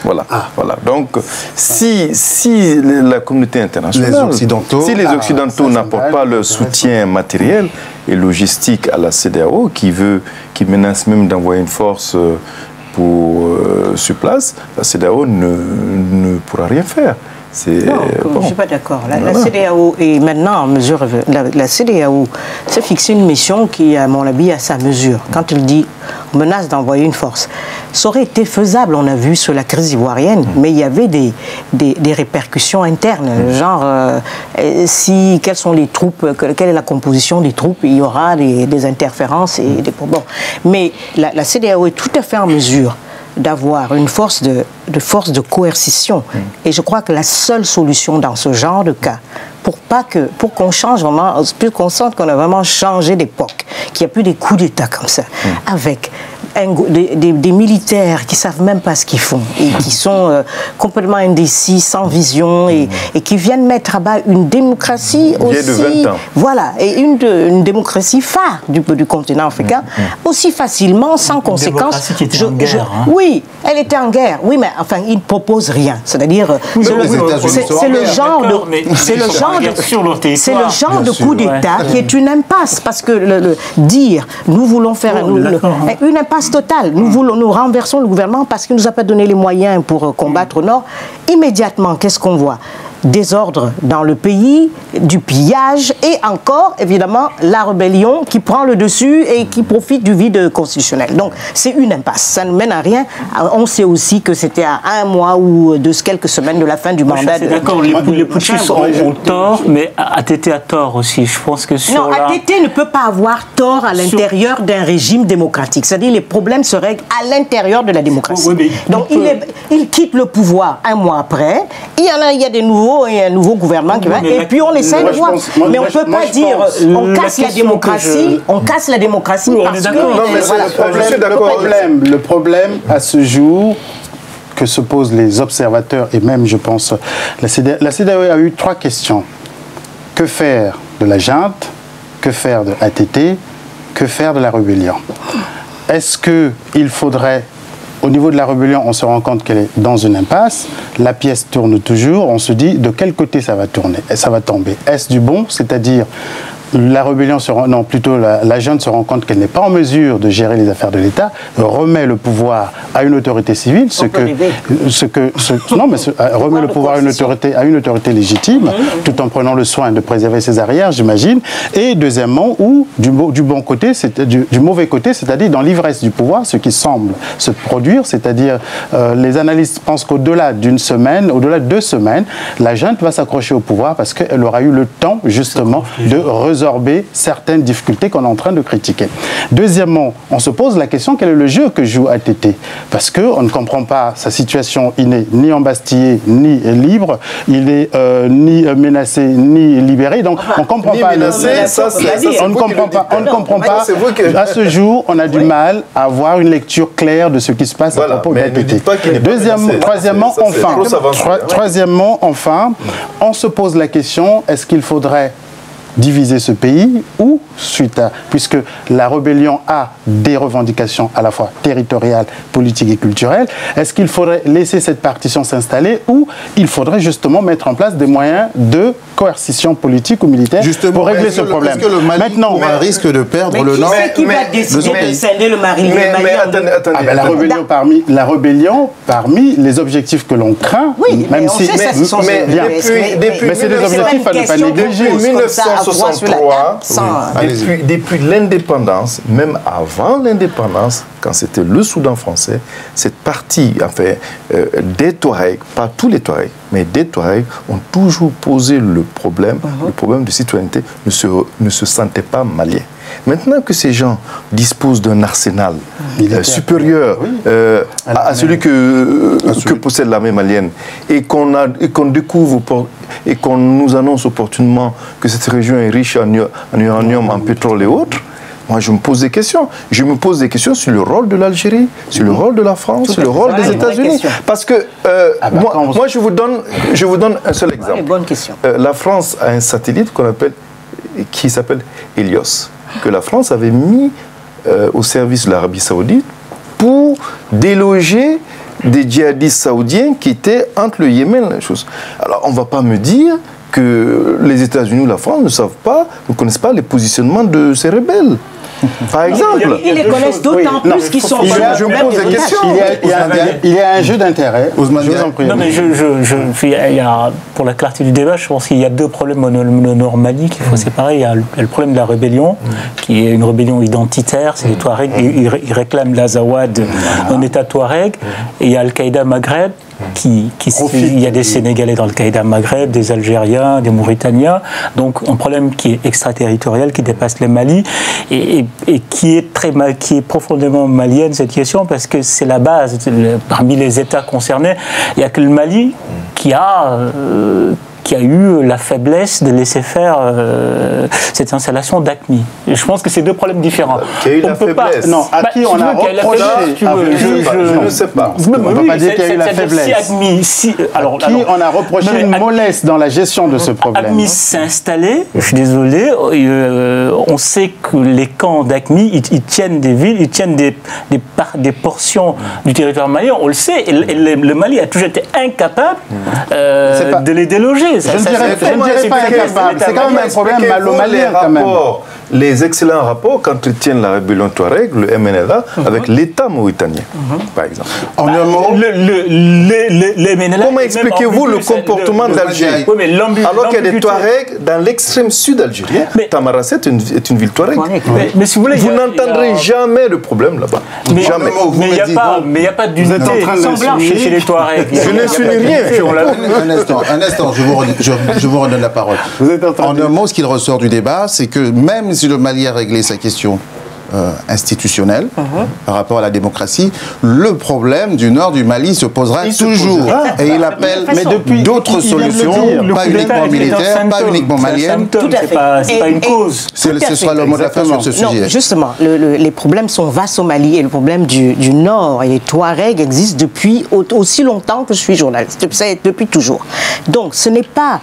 Voilà. Voilà. Donc, si la communauté internationale, si les Occidentaux n'apportent pas leur soutien matériel et logistique à la CEDEAO, qui menace même d'envoyer une force sur place, la CEDEAO ne pourra rien faire. Non, je ne suis pas d'accord. La CEDEAO est maintenant en mesure... La CEDEAO s'est fixé une mission qui, à mon avis, à sa mesure. Quand il dit « menace d'envoyer une force », ça aurait été faisable, on a vu, sur la crise ivoirienne, mais il y avait des répercussions internes. Genre, quelles sont les troupes, quelle est la composition des troupes, il y aura des interférences et des problèmes. Mais la CEDEAO est tout à fait en mesure d'avoir une force de coercition. Et je crois que la seule solution dans ce genre de cas, pour qu'on change vraiment, pour qu'on sente qu'on a vraiment changé d'époque, qu'il n'y a plus des coups d'État comme ça, avec des militaires qui ne savent même pas ce qu'ils font et qui sont complètement indécis, sans vision et qui viennent mettre à bas une démocratie aussi... de 20 ans. Voilà, et une démocratie phare du continent africain, aussi facilement, sans conséquence. Démocratie qui était en guerre. Oui, elle était en guerre, oui, mais enfin, ils ne proposent rien. C'est-à-dire, c'est le genre de coup d'État qui est une impasse, parce que dire, nous voulons faire une impasse totale. Nous renversons le gouvernement parce qu'il ne nous a pas donné les moyens pour combattre au nord. Immédiatement, qu'est-ce qu'on voit? Désordre dans le pays, du pillage et encore, évidemment, la rébellion qui prend le dessus et qui profite du vide constitutionnel. Donc, c'est une impasse. Ça ne mène à rien. On sait aussi que c'était à un mois ou quelques semaines de la fin du mandat. D'accord, les putschistes ont tort, mais ATT a tort aussi. Je pense que non, ATT ne peut pas avoir tort à l'intérieur d'un régime démocratique. C'est-à-dire les problèmes se règlent à l'intérieur de la démocratie. Donc, il quitte le pouvoir un mois après. Il y a des nouveaux et un nouveau gouvernement qui va, et puis on essaie de voir. Mais on ne peut pas dire on casse la démocratie, on casse la démocratie parce que... Le problème à ce jour que se posent les observateurs et même, je pense, la CEDEAO a eu 3 questions. Que faire de la junte? Que faire de ATT? Que faire de la rébellion? Est-ce qu'il faudrait... Au niveau de la rébellion, on se rend compte qu'elle est dans une impasse. La pièce tourne toujours. On se dit de quel côté ça va tourner, ça va tomber. Est-ce du bon, c'est-à-dire la rébellion la junte se rend compte qu'elle n'est pas en mesure de gérer les affaires de l'État, remet le pouvoir à une autorité civile, remet le pouvoir à une autorité légitime, tout en prenant le soin de préserver ses arrières, j'imagine. Et deuxièmement, ou du bon côté, du mauvais côté, c'est-à-dire dans l'ivresse du pouvoir, ce qui semble se produire, c'est-à-dire les analystes pensent qu'au-delà d'une semaine, au-delà de 2 semaines, la junte va s'accrocher au pouvoir parce qu'elle aura eu le temps justement de résorber certaines difficultés qu'on est en train de critiquer. Deuxièmement, on se pose la question, quel est le jeu que joue ATT? Parce qu'on ne comprend pas sa situation, il n'est ni embastillé, ni libre, il n'est ni menacé, ni libéré, donc on ne comprend pas. On ne comprend pas. À ce jour, on a du mal à avoir une lecture claire de ce qui se passe à propos d'ATT. Troisièmement, enfin, on se pose la question, est-ce qu'il faudrait diviser ce pays ou, puisque la rébellion a des revendications à la fois territoriales, politiques et culturelles, est-ce qu'il faudrait laisser cette partition s'installer ou il faudrait justement mettre en place des moyens de coercition politique ou militaire pour régler ce problème? Est-ce que le Mali court un risque de perdre le Nord? Qui va décider de scinder le Mali? Attendez, la rébellion, parmi les objectifs que l'on craint, oui, même si... Mais c'est des objectifs à ne pas négliger. Depuis 1963, depuis l'indépendance, même avant l'indépendance, quand c'était le Soudan français, cette partie, enfin, des Touaregs, pas tous les Touaregs, mais des Touaregs ont toujours posé le problème de citoyenneté, ne se sentaient pas maliens. Maintenant que ces gens disposent d'un arsenal supérieur à celui que possède l'armée malienne et qu'on découvre et qu'on nous annonce opportunément que cette région est riche en uranium, en pétrole et autres, moi, je me pose des questions. Je me pose des questions sur le rôle de l'Algérie, sur le rôle de la France, sur le rôle des États-Unis. Parce que moi, je vous donne un seul exemple. Bonne question. La France a un satellite qui s'appelle Helios, que la France avait mis au service de l'Arabie Saoudite pour déloger des djihadistes saoudiens qui étaient entre le Yémen et les choses. Alors, on ne va pas me dire que les États-Unis ou la France ne connaissent pas les positionnements de ces rebelles. Par exemple. Ils les connaissent d'autant plus qu'ils sont... Je me pose des questions. Il y a un jeu d'intérêt. Non, mais pour la clarté du débat, je pense qu'il y a deux problèmes au nord Mali qu'il faut séparer. Il y a le problème de la rébellion, qui est une rébellion identitaire. C'est les Touaregs. Ils réclament l'Azawad en état Touareg. Et il y a Al-Qaïda Maghreb. Il y a des Sénégalais dans le Qaïda Maghreb, des Algériens, des Mauritaniens, donc un problème qui est extraterritorial, qui dépasse le Mali et qui est profondément malienne cette question parce que c'est la base. Parmi les États concernés, il n'y a que le Mali qui a eu la faiblesse de laisser faire cette installation d'AQMI. Je pense que c'est deux problèmes différents. Qui a eu la faiblesse? Non, à qui on a reproché? Je ne sais pas. On ne peut pas dire qu'il y a eu la faiblesse. À qui on a reproché une mollesse dans la gestion de ce problème? AQMI s'est installé, je suis désolé, on sait que les camps d'AQMI, ils tiennent des villes, ils tiennent des portions du territoire malien, on le sait, et le Mali a toujours été incapable de les déloger. Je ne dirais pas incapable. C'est quand même un problème malo-malien quand même. Les excellents rapports qu'entretiennent la rébellion Touareg, le MNLA, avec l'État mauritanien, par exemple. En un mot, comment expliquez-vous le comportement d'Alger alors qu'il y a des Touaregs dans l'extrême sud algérien? Tamaracet est une ville Touareg. Mais si vous voulez, vous n'entendrez jamais de problème là-bas. Jamais. Mais il n'y a pas d'unité chez les Touaregs. Je n'insinue rien. Un instant, je vous redonne la parole. En un mot, ce qu'il ressort du débat, c'est que même si le Mali a réglé sa question institutionnelle par rapport à la démocratie, le problème du nord du Mali se posera toujours. Et il appelle d'autres solutions, pas uniquement militaires, pas uniquement maliennes. C'est pas une cause. Ce sera le mot de la fin sur ce sujet. Non, justement, les problèmes sont vastes au Mali et le problème du nord et les Touaregs existe depuis aussi longtemps que je suis journaliste, depuis toujours. Donc ce n'est pas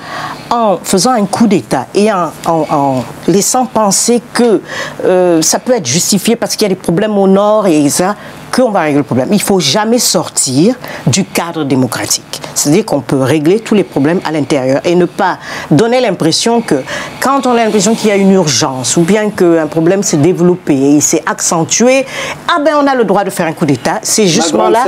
en faisant un coup d'État et en laissant penser que ça peut être justifié parce qu'il y a des problèmes au nord et ça, qu'on va régler le problème. Il ne faut jamais sortir du cadre démocratique. C'est-à-dire qu'on peut régler tous les problèmes à l'intérieur et ne pas donner l'impression que quand on a l'impression qu'il y a une urgence ou bien qu'un problème s'est développé et s'est accentué, on a le droit de faire un coup d'État. C'est justement là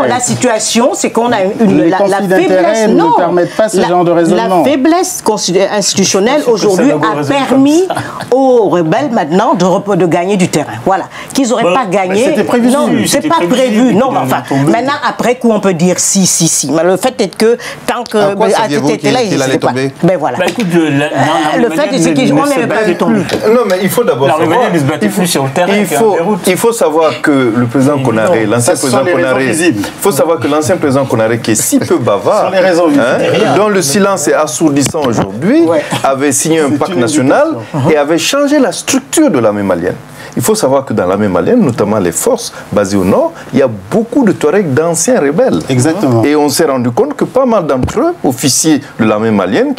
la situation, c'est qu'on a la faiblesse. Ne permettent pas ce genre de raisonnement. La faiblesse institutionnelle aujourd'hui a permis aux rebelles maintenant de gagner du terrain. Voilà. Qu'ils n'auraient pas gagné. C'était prévu. Non, c'est pas prévu. Non, mais enfin, maintenant, après coup, on peut dire si. Mais le fait est que tant que c'était là, il allait tomber. Ben voilà. Écoute, le fait c'est qu'on n'avait pas vu tomber. Non, mais il faut d'abord savoir. Il faut savoir que le président Konaré, l'ancien président Konaré, il faut savoir que l'ancien président Konaré, qui est si peu bavard, dont le silence est assourdissant aujourd'hui, avait signé un pacte national et avait changé la structure de l'armée malienne. il faut savoir que dans l'armée malienne, notamment les forces basées au nord, il y a beaucoup de Touaregs d'anciens rebelles. Exactement. Et on s'est rendu compte que pas mal d'entre eux, officiers de l'armée malienne,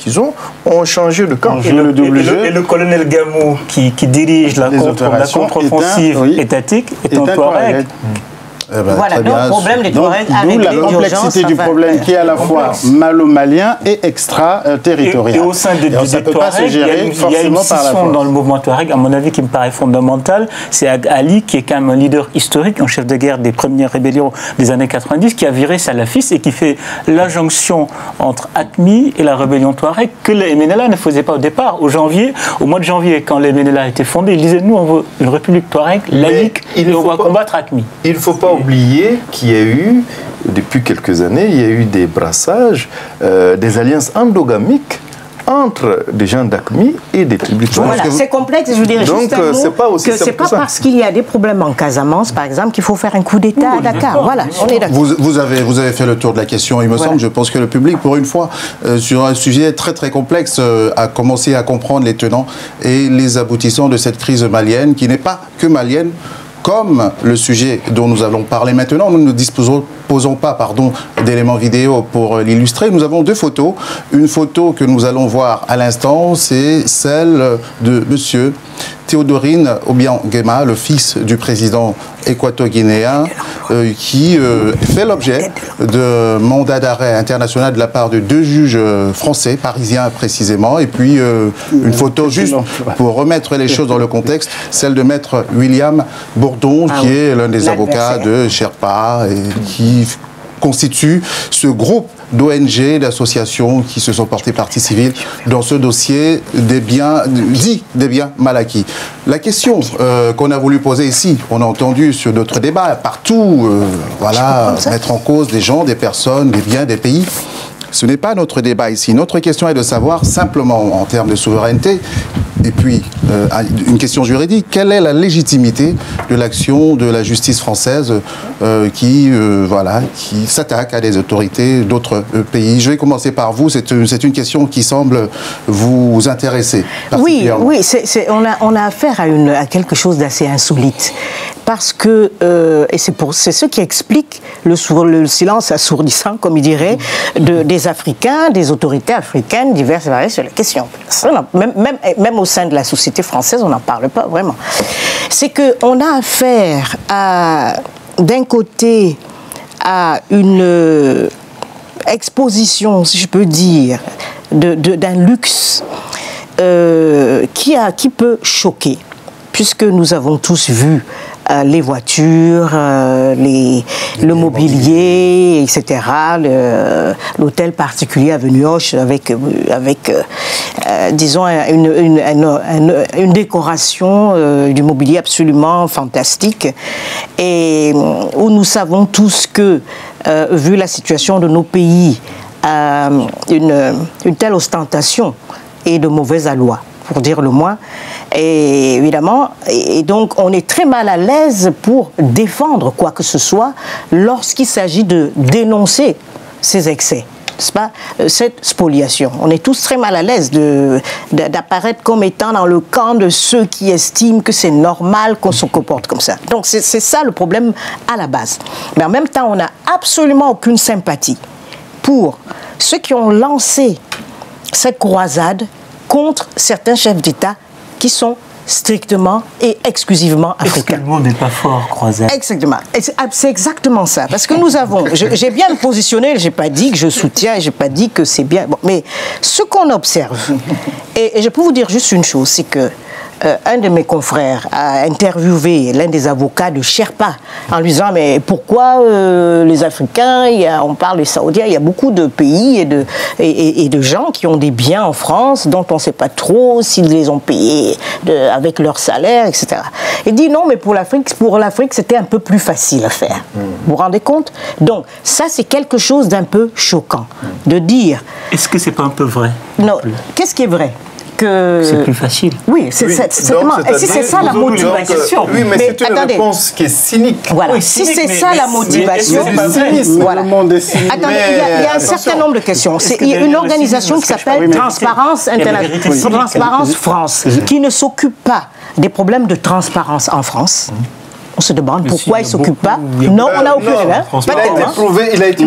ont changé de camp. Et le colonel Gamou, qui dirige la contre-offensive étatique, est un Touareg. Voilà, donc le problème des Touaregs avec la complexité du problème qui est à la fois malo-malien et extra-territorial. Et au sein des Touaregs, il y a une scission dans le mouvement Touareg, à mon avis, qui me paraît fondamentale. C'est Ali, qui est quand même un leader historique, un chef de guerre des premières rébellions des années 90, qui a viré salafiste et qui fait la jonction entre ATMI et la rébellion Touareg que le MNLA ne faisait pas au départ. Au mois de janvier, quand le MNLA a été fondé, il disait, nous, on veut une république Touareg laïque et on va combattre ATMI. Il ne faut pas oublier qu'il y a eu, depuis quelques années, il y a eu des brassages, des alliances endogamiques entre des gens d'AQMI et des tribus Touareg. Voilà, c'est complexe, je dirais juste un mot, que c'est pas parce qu'il y a des problèmes en Casamance, par exemple, qu'il faut faire un coup d'État à Dakar. Voilà, on est d'accord. Vous avez fait le tour de la question, il me semble. Je pense que le public, pour une fois, sur un sujet très très complexe, a commencé à comprendre les tenants et les aboutissants de cette crise malienne, qui n'est pas que malienne. Comme le sujet dont nous allons parler maintenant, nous ne disposons pas d'éléments vidéo pour l'illustrer. Nous avons deux photos. Une photo que nous allons voir à l'instant, c'est celle de monsieur Théodorine Obiang-Nguema, le fils du président équato-guinéen, qui fait l'objet de mandat d'arrêt international de la part de deux juges français, parisiens précisément, et puis une photo juste pour remettre les choses dans le contexte, celle de maître William Bourdon, qui est l'un des avocats de Sherpa et qui constitue ce groupe d'ONG, d'associations qui se sont portées partie civile dans ce dossier des biens mal acquis. La question qu'on a voulu poser ici, on a entendu sur d'autres débats, partout, mettre en cause des gens, des personnes, des biens, des pays. Ce n'est pas notre débat ici. Notre question est de savoir simplement en termes de souveraineté, et puis une question juridique, quelle est la légitimité de l'action de la justice française qui s'attaque à des autorités d'autres pays. Je vais commencer par vous. C'est une question qui semble vous intéresser particulièrement. Oui, on a affaire à quelque chose d'assez insolite. Parce que, et c'est ce qui explique le silence assourdissant, comme il dirait, des Africains, des autorités africaines diverses et variées sur la question. Même au sein de la société française, on n'en parle pas vraiment. C'est qu'on a affaire d'un côté, à une exposition, si je peux dire, d'un luxe qui peut choquer, puisque nous avons tous vu les voitures, le mobilier, etc., l'hôtel particulier Avenue Hoche avec disons, une décoration du mobilier absolument fantastique, et où nous savons tous que, vu la situation de nos pays, une telle ostentation est de mauvais aloi, pour dire le moins. Et évidemment, et donc on est très mal à l'aise pour défendre quoi que ce soit lorsqu'il s'agit de dénoncer ces excès, n'est-ce pas, cette spoliation. On est tous très mal à l'aise d'apparaître comme étant dans le camp de ceux qui estiment que c'est normal qu'on se comporte comme ça. Donc c'est ça le problème à la base. Mais en même temps, on n'a absolument aucune sympathie pour ceux qui ont lancé cette croisade contre certains chefs d'État qui sont strictement et exclusivement africains. Est-ce que le monde n'est pas fort, croisade? Exactement. C'est exactement ça. Parce que nous avons... J'ai bien me positionné, je n'ai pas dit que je soutiens, je n'ai pas dit que c'est bien. Bon, mais ce qu'on observe, et je peux vous dire juste une chose, c'est que un de mes confrères a interviewé l'un des avocats de Sherpa en lui disant, mais pourquoi les Africains, on parle des Saoudiens, il y a beaucoup de pays et de gens qui ont des biens en France dont on ne sait pas trop s'ils les ont payés avec leur salaire, etc. Il dit non, mais pour l'Afrique, c'était un peu plus facile à faire. Vous vous rendez compte? Donc ça, c'est quelque chose d'un peu choquant de dire... Est-ce que c'est pas un peu vrai? Non. Qu'est-ce qui est vrai? C'est plus facile. Oui, c'est certainement. Et si c'est ça la motivation. Oui, mais c'est une réponse qui est cynique. Voilà. Si c'est ça la motivation. Voilà. Attendez, il y a un certain nombre de questions. Il y a une organisation qui s'appelle Transparence Internationale, Transparence France, qui ne s'occupe pas des problèmes de transparence en France. On se demande pourquoi il ne s'occupe pas. Non, on n'a aucune idée. Il a été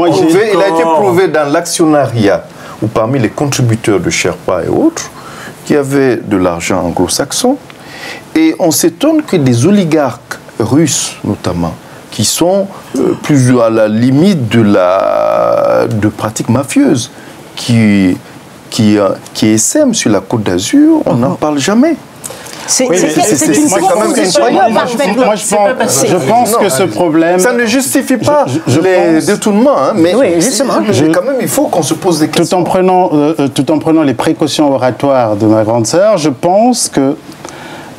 prouvé dans l'actionnariat ou parmi les contributeurs de Sherpa et autres qui avaient de l'argent anglo-saxon. Et on s'étonne que des oligarques russes, notamment, qui sont plus à la limite de pratiques mafieuses, qui essaiment sur la Côte d'Azur, on n'en parle jamais. C'est quand même incroyable. Moi, je pense que ce problème... Ça ne justifie pas les détournements, hein, mais oui, justement. Quand même, il faut qu'on se pose des questions. Tout en prenant les précautions oratoires de ma grande sœur, je pense que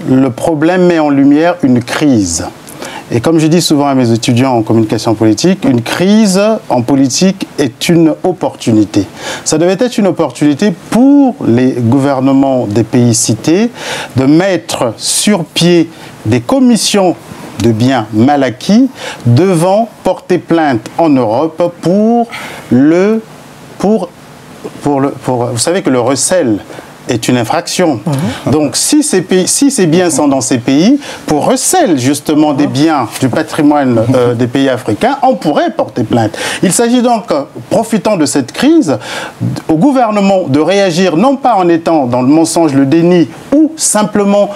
le problème met en lumière une crise. Et comme je dis souvent à mes étudiants en communication politique, une crise en politique est une opportunité. Ça devait être une opportunité pour les gouvernements des pays cités de mettre sur pied des commissions de biens mal acquis devant porter plainte en Europe pour vous savez que le recel est une infraction. Donc, si ces biens sont dans ces pays, pour recel justement des biens du patrimoine des pays africains, on pourrait porter plainte. Il s'agit donc, profitant de cette crise, au gouvernement de réagir non pas en étant dans le mensonge, le déni ou simplement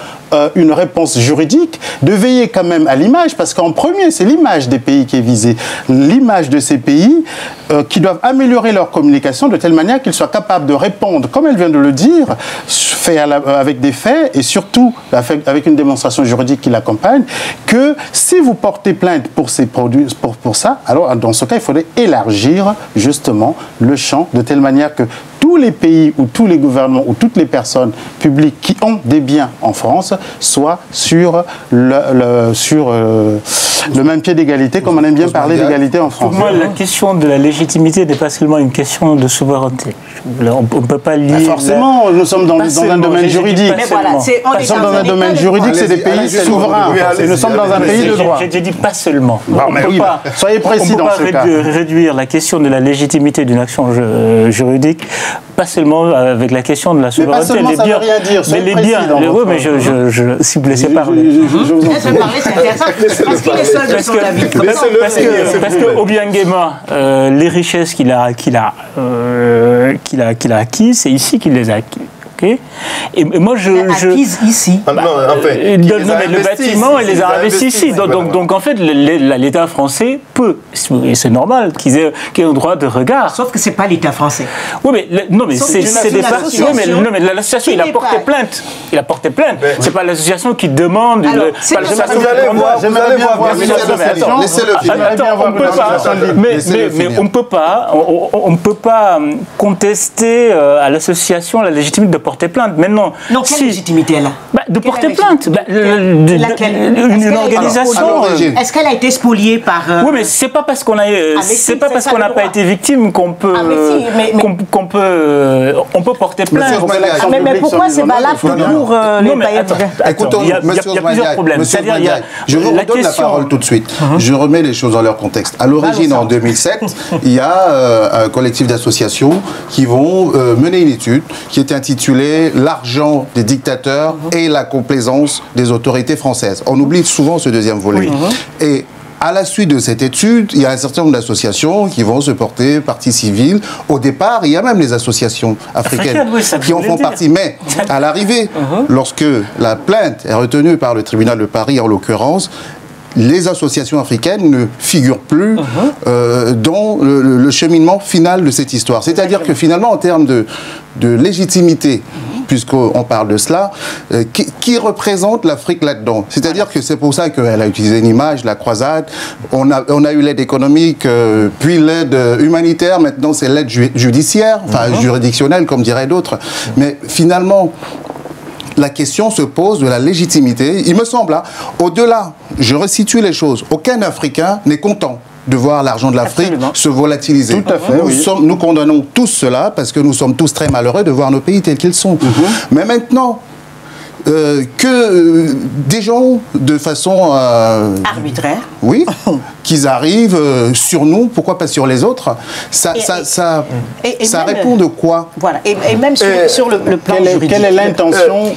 une réponse juridique, de veiller quand même à l'image, parce qu'en premier, c'est l'image des pays qui est visée. L'image de ces pays qui doivent améliorer leur communication de telle manière qu'ils soient capables de répondre, comme elle vient de le dire, avec des faits et surtout avec une démonstration juridique qui l'accompagne, que si vous portez plainte pour ces produits, pour ça, alors dans ce cas, il faudrait élargir justement le champ de telle manière que tous les pays ou tous les gouvernements ou toutes les personnes publiques qui ont des biens en France soient sur le même pied d'égalité, comme on aime bien parler d'égalité en France. Pour moi, la question de la légitimité n'est pas seulement une question de souveraineté. On ne peut pas lier... Forcément, nous sommes dans un domaine juridique. Nous sommes dans un domaine juridique, c'est des pays souverains. Et nous sommes dans un pays de droit. J'ai dit pas seulement. Soyez précis dans ce cas. On ne peut pas réduire la question de la légitimité d'une action juridique, pas seulement avec la question de la souveraineté. Mais pas seulement, ça ne veut rien dire. Soyez précis dans votre... Oui, mais si vous laissez parler. Je vous en prie. Parce que Obiang Nguema, les richesses qu'il a acquises, c'est ici qu'il les a acquises. Okay. Et moi, acquises ici. Non, mais le bâtiment, il les a investis ici. Donc, en fait, l'État français peut, et c'est normal, qu'il ait un droit de regard. Sauf que c'est pas l'État français. Oui, mais non, mais c'est des parties. Oui, mais l'association, il a porté plainte. Il a porté plainte. C'est pas l'association qui demande. J'aimerais bien voir mais on ne peut pas contester à l'association la légitimité de porter plainte. Maintenant, non, quelle légitimité elle a de porter plainte. Une organisation. Est-ce qu'elle a été spoliée par... Oui, mais c'est pas parce qu'on a, c'est pas parce qu'on n'a pas été victime qu'on peut, on peut porter plainte. Mais pourquoi c'est valable pour les bailleurs? Écoutons, il y a plusieurs problèmes. Je vous redonne la parole tout de suite. Je remets les choses dans leur contexte. À l'origine, en 2007, il y a un collectif d'associations qui vont mener une étude qui est intitulée « L'argent des dictateurs et la complaisance des autorités françaises ». On oublie souvent ce deuxième volet. Et à la suite de cette étude, il y a un certain nombre d'associations qui vont se porter partie civile. Au départ, il y a même les associations africaines qui en font partie. Mais à l'arrivée, lorsque la plainte est retenue par le tribunal de Paris, en l'occurrence, les associations africaines ne figurent plus dans le cheminement final de cette histoire. C'est-à-dire que finalement, en termes de légitimité, puisqu'on parle de cela, qui représente l'Afrique là-dedans? C'est-à-dire que c'est pour ça qu'elle a utilisé une image, la croisade, on a eu l'aide économique, puis l'aide humanitaire, maintenant c'est l'aide judiciaire, enfin juridictionnelle comme diraient d'autres. Mais finalement, la question se pose de la légitimité. Il me semble, au-delà, je resitue les choses, aucun Africain n'est content de voir l'argent de l'Afrique se volatiliser. Tout à fait, nous condamnons tous cela parce que nous sommes tous très malheureux de voir nos pays tels qu'ils sont. Mais maintenant, que des gens, de façon arbitraire, oui, qu'ils arrivent sur nous, pourquoi pas sur les autres, ça répond de quoi? Voilà, et même sur le plan juridique. Quelle est l'intention,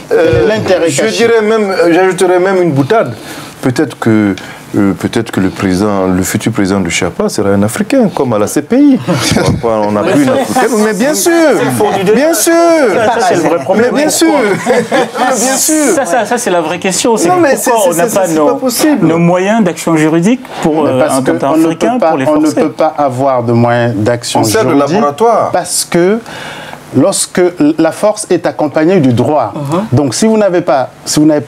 l'intérêt caché? J'ajouterais même une boutade. Peut-être que le futur président du Chapa sera un Africain, comme à la CPI. On n'a plus une Africaine, mais bien sûr, bien sûr. Ça, c'est le vrai problème. Mais bien sûr, bien sûr. Ça c'est la vraie question. Non, mais pourquoi on n'a pas nos moyens d'action juridique pour en tant qu'Africain pour les forcer. On ne peut pas avoir de moyens d'action juridique. On sert de laboratoire. Parce que lorsque la force est accompagnée du droit. Donc si vous n'avez pas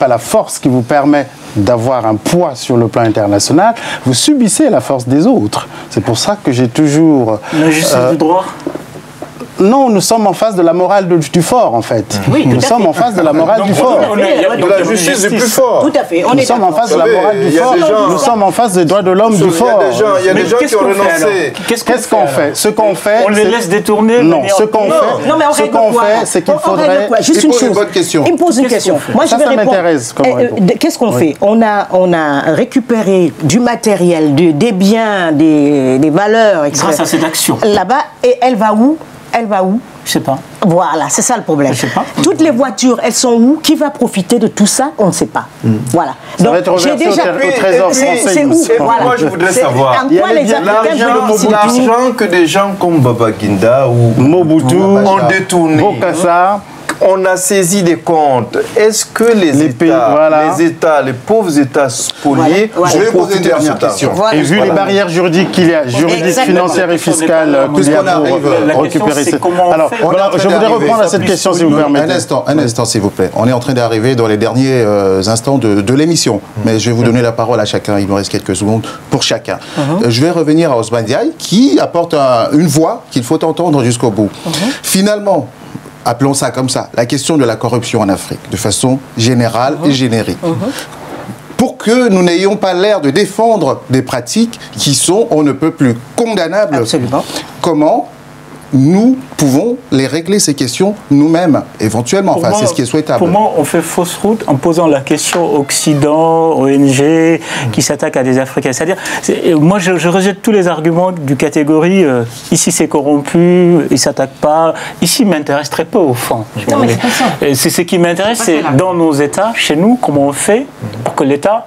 la force qui vous permet d'avoir un poids sur le plan international, vous subissez la force des autres. C'est pour ça que j'ai toujours... La justice du droit. Non, nous sommes en face de la morale du fort, en fait. Oui, nous sommes en face de la morale du fort. De la justice du plus fort. Tout à fait. Nous sommes en face de la morale du fort. Nous sommes en face des droits de l'homme du fort. Il y a des gens qui ont renoncé. Qu'est-ce qu'on fait? Ce qu'on fait... On les laisse détourner. Non, ce qu'on fait... Non, mais on règle quoi? C'est qu'il faudrait... Juste une chose. Il me pose une question. Moi, je vais répondre. Qu'est-ce qu'on fait? On a récupéré du matériel, des biens, des valeurs, etc. Grâce à cette action. Là-bas, et elle va où? Elle va où? Je sais pas. Voilà, c'est ça le problème. Je sais pas. Toutes les voitures, elles sont où? Qui va profiter de tout ça? On ne sait pas. Voilà. Donc, j'ai déjà au trésor français. C'est où? Voilà. Moi, je voudrais savoir. L'argent que des gens comme Baba Guinda ou Mobutu ont détourné. Bokassa. On a saisi des comptes. Est-ce que les États, les pauvres États spoliés, je vais poser une dernière question. Et vu les barrières juridiques qu'il y a, juridiques, financières et fiscales, qu'il y a pour récupérer ces... Alors, je voudrais reprendre à cette question, si vous permettez. Un instant, s'il vous plaît. On est en train d'arriver dans les derniers instants de l'émission. Mais je vais vous donner la parole à chacun. Il me reste quelques secondes pour chacun. Je vais revenir à Ousmane Diaye, qui apporte une voix qu'il faut entendre jusqu'au bout. Finalement, appelons ça comme ça, la question de la corruption en Afrique, de façon générale et générique. Pour que nous n'ayons pas l'air de défendre des pratiques qui sont, on ne peut plus, condamnables. Absolument. Comment nous pouvons les régler, ces questions, nous-mêmes, éventuellement. Enfin, c'est ce qui est souhaitable. Pour moi, on fait fausse route en posant la question Occident, ONG, qui s'attaquent à des Africains. C'est-à-dire, moi, je rejette tous les arguments du catégorie ici c'est corrompu, ils ne s'attaquent pas. Ici, ils m'intéressent très peu, au fond. Non, mais c'est pas ça. C'est ce qui m'intéresse, c'est dans nos États, chez nous, comment on fait pour que l'État...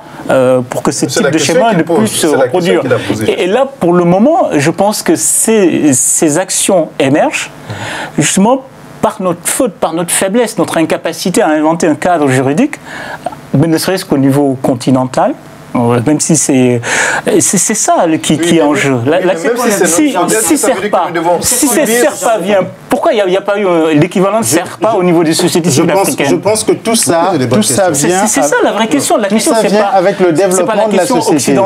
pour que ce type de schéma ne puisse se reproduire. Et là, pour le moment, je pense que ces actions émergent justement par notre faute, par notre faiblesse, notre incapacité à inventer un cadre juridique, mais ne serait-ce qu'au niveau continental. Même si c'est ça qui est en jeu. Si Serpa vient, pourquoi il n'y a pas eu l'équivalent de Serpa au niveau des sociétés civiles africaines? Je pense que tout ça vient... C'est ça la vraie question. La question, c'est pas avec le développement de la société.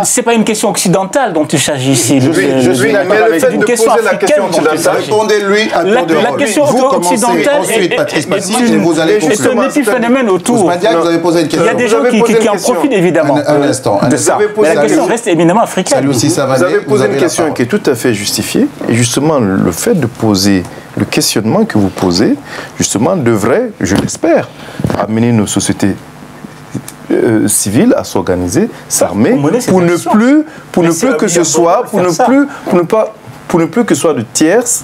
C'est pas une question occidentale dont il s'agit ici. Je suis d'accord avec une question africaine. Répondez-lui à tour de rôle. La question occidentale est un épiphénomène autour. Vous avez posé une question. Il y a des gens qui en profitent évidemment de ça. Mais la question reste éminemment africaine. Vous avez posé une question qui est tout à fait justifiée. Et justement, le fait de poser le questionnement que vous posez, justement, devrait, je l'espère, amener nos sociétés civiles à s'organiser, s'armer, pour ne plus que ce soit de tierces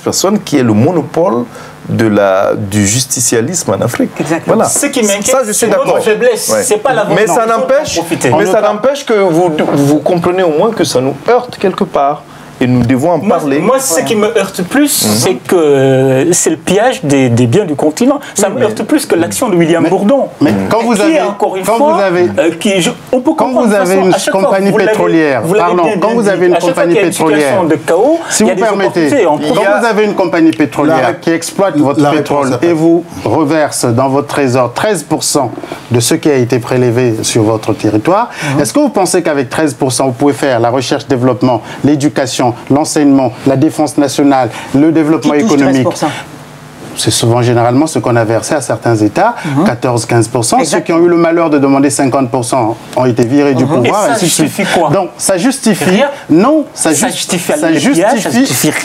personnes qui aient le monopole du justicialisme en Afrique. Exactement. Voilà. Ce qui m'inquiète, c'est notre faiblesse. Ouais. C'est pas la mais ça n'empêche que vous comprenez au moins que ça nous heurte quelque part. Et nous devons en parler. Moi, ce qui me heurte plus, c'est que c'est le piège des biens du continent. Ça me heurte plus que l'action de William Bourdon. Mais quand vous avez une compagnie pétrolière, quand vous avez une compagnie pétrolière, si vous permettez, quand vous avez une compagnie pétrolière qui exploite votre pétrole et vous reverse dans votre trésor 13% de ce qui a été prélevé sur votre territoire, est-ce que vous pensez qu'avec 13%, vous pouvez faire la recherche-développement, l'éducation, l'enseignement, la défense nationale, le développement économique? c'est souvent généralement ce qu'on a versé à certains États, 14-15%. Ceux qui ont eu le malheur de demander 50% ont été virés du pouvoir. Et ça justifie quoi? Donc, ça justifie... Rien. Non, ça justifie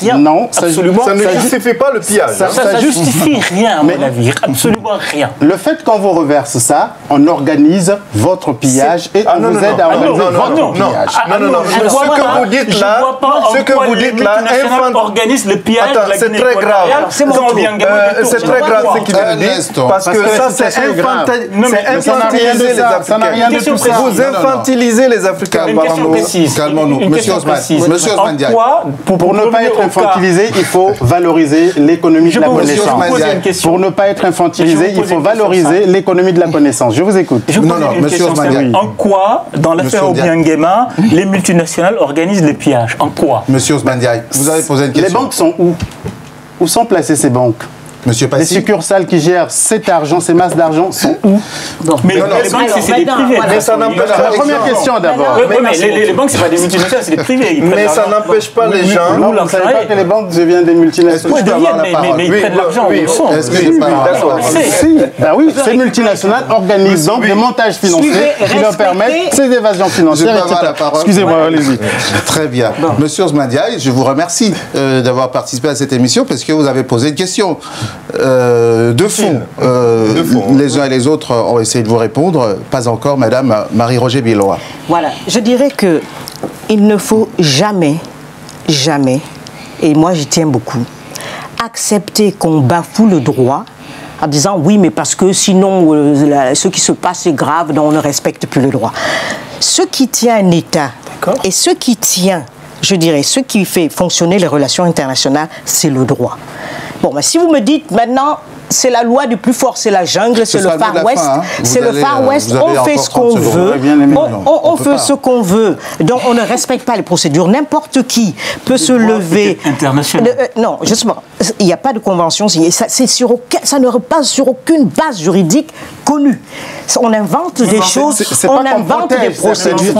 rien. Non, absolument. Ça ne justifie pas le pillage. Ça justifie rien, à mon avis. Absolument rien. Le fait qu'on vous reverse ça, on organise votre pillage et on vous aide à organiser votre pillage. Non. Ce que vous dites là, organise le pillage. C'est très grave. C'est très grave ce qu'il veut dire. Parce que ça, c'est infantiliser les Africains. Vous infantilisez les Africains. Une question précise. Calmons-nous. Monsieur Ousmane Diaye. Pour ne pas être infantilisé, il faut valoriser l'économie de la connaissance. Pour ne pas être infantilisé, il faut valoriser l'économie de la connaissance. Je vous écoute. Monsieur Ousmane Diaye. En quoi, dans l'affaire Obiangema, les multinationales organisent les pillages? En quoi? Monsieur Ousmane Diaye, vous avez posé une question. Les banques sont où? Où sont placées ces banques? Monsieur Passy. Les succursales qui gèrent cet argent, ces masses d'argent sont où? Mais les banques, c'est des privés. Mais ça n'empêche pas. La première question d'abord. Les banques, c'est pas des multinationales, c'est des privés. Mais ça n'empêche pas les gens. Non, vous ne savez pas que les banques deviennent des multinationales. Mais ils prennent l'argent. Est-ce que c'est pas oui, ces multinationales organisent donc des montages financiers qui leur permettent ces évasions financières, etc. Excusez-moi, allez-y. Très bien. Monsieur Ousmane Diaye, je vous remercie d'avoir participé à cette émission parce que vous avez posé une question. De fond. Les uns et les autres ont essayé de vous répondre. Pas encore, Madame Marie-Roger Bilois. Voilà. Je dirais que il ne faut jamais, et moi j'y tiens beaucoup, accepter qu'on bafoue le droit en disant oui, mais parce que sinon ce qui se passe est grave, donc on ne respecte plus le droit. Ce qui tient un État et ce qui tient, je dirais, ce qui fait fonctionner les relations internationales, c'est le droit. Bon, mais si vous me dites maintenant, c'est la loi du plus fort, c'est la jungle, c'est le Far West, c'est le Far West, on fait ce qu'on veut, on fait ce qu'on veut, donc on ne respecte pas les procédures. N'importe qui peut se lever. Non, justement, il n'y a pas de convention, ça ne repose sur aucune base juridique connue. On invente des choses, on invente des procédures,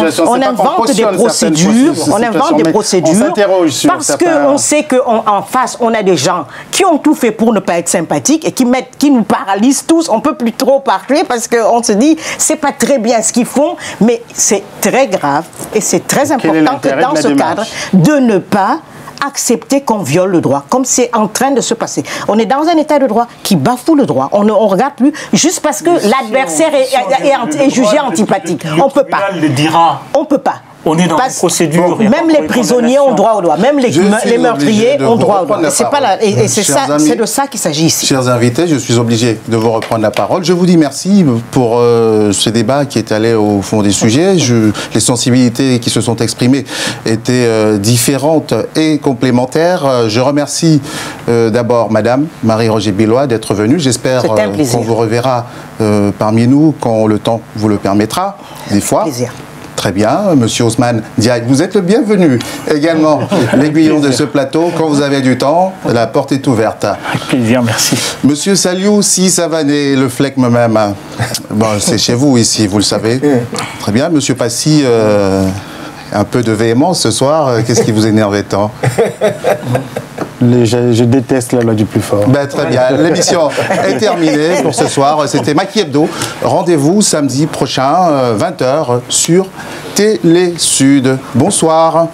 parce qu'on sait qu'en face, on a des gens qui ont tout fait pour ne pas être sympathiques et qui nous paralysent tous. On ne peut plus trop parler parce qu'on se dit c'est pas très bien ce qu'ils font, mais c'est très grave et c'est très important que dans ce cadre de ne pas accepter qu'on viole le droit, comme c'est en train de se passer. On est dans un état de droit qui bafoue le droit. On ne regarde plus juste parce que l'adversaire est jugé antipathique. On ne peut pas. On ne peut pas. On est dans une procédure. Même les prisonniers ont droit au droit. Même les meurtriers ont droit au droit. Et c'est de ça qu'il s'agit ici. Chers invités, je suis obligé de vous reprendre la parole. Je vous dis merci pour ce débat qui est allé au fond des sujets. Les sensibilités qui se sont exprimées étaient différentes et complémentaires. Je remercie d'abord Madame Marie-Roger Bilois d'être venue. J'espère qu'on vous reverra parmi nous quand le temps vous le permettra, des fois. Plaisir. Très bien, Monsieur Ousmane Diaye, vous êtes le bienvenu également, l'aiguillon de ce plateau. Quand vous avez du temps, la porte est ouverte. Avec plaisir, merci. Monsieur Saliou, si Savané, le flegme même, bon, c'est chez vous ici, vous le savez. Très bien, Monsieur Passy, un peu de véhémence ce soir, qu'est-ce qui vous énervait tant? Je déteste la loi du plus fort. Ben, très bien. L'émission est terminée pour ce soir. C'était Maki Hebdo. Rendez-vous samedi prochain, 20h, sur Télé Sud. Bonsoir.